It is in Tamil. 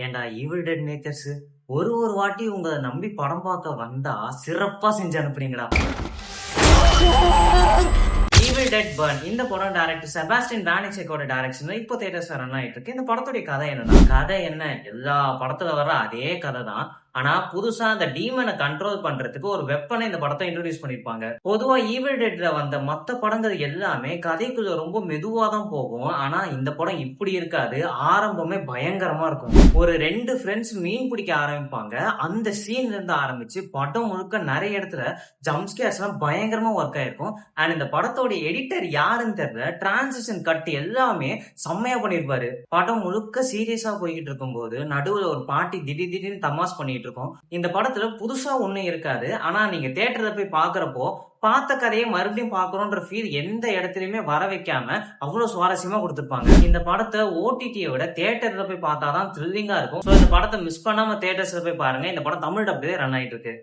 ஏன்டா ஈவில் டெட் மேக்கர்ஸ் ஒரு வாட்டி உங்களை நம்பி படம் பார்க்க வந்தா சிறப்பா செஞ்சு அனுப்புறீங்களா? ஈவில் டெட் பர்ன் இந்த படம் டைரக்டர் செபாஸ்டியன் வானிசெக்கோட டைரக்ஷன்ல இப்போ தியேட்டர்ஸ்ல ரன் ஆயிட்டு இருக்கு. இந்த படத்துடைய கதை என்னன்னா, கதை என்ன எல்லா படத்துல வர அதே கதை தான். ஆனா புதுசா அந்த டீமனை கண்ட்ரோல் பண்றதுக்கு ஒரு வெப்பனை இந்த படத்தை இன்ட்ரோடியூஸ் பண்ணிருப்பாங்க. பொதுவா ஈவில் டெட்ல வந்த மத்த படங்கள் எல்லாமே கதைக்குள்ள ரொம்ப மெதுவா தான் போகும். ஆனா இந்த படம் இப்படி இருக்காது. ஆரம்பமே பயங்கரமா இருக்கும். ஒரு 2 ஃப்ரெண்ட்ஸ் மீன் பிடிக்க ஆரம்பிப்பாங்க. அந்த சீன்ல இருந்து ஆரம்பிச்சு படம் முழுக்க நிறைய இடத்துல ஜம்ப் ஸ்கேர்ஸ் எல்லாம் பயங்கரமா ஒர்க் ஆயிருக்கும். அண்ட் இந்த படத்தோட எடிட்டர் யாருன்னு தெரியல, டிரான்சிஷன் கட் எல்லாமே செம்மையா பண்ணிருப்பாரு. படம் முழுக்க சீரியஸா போய்கிட்டு இருக்கும் போது நடுவுல ஒரு பாட்டி திடீர்னு தமாஸ் பண்ணிட்டு இருக்கும். இந்த படத்துல புதுசா ஒண்ணும் இருக்காது. ஆனா நீங்க தியேட்டர்ல போய் பாக்குறப்போ பார்த்த கதையை மறுபடியும் பாக்குறோன்ற ஃபீல் எந்த இடத்துலயுமே வர வைக்காம அவ்வளவு சுவாரஸ்யமா கொடுத்திருப்பாங்க. இந்த படத்தை ஓடிடியை விட தியேட்டர்ல போய் பார்த்தாதான் த்ரில்லிங்கா இருக்கும். சோ இந்த படத்தை மிஸ் பண்ணாம தியேட்டர்ஸ்ல போய் பாருங்க. இந்த படம் தமிழ் டப்ல ரன் ஆயிட்டு இருக்கு.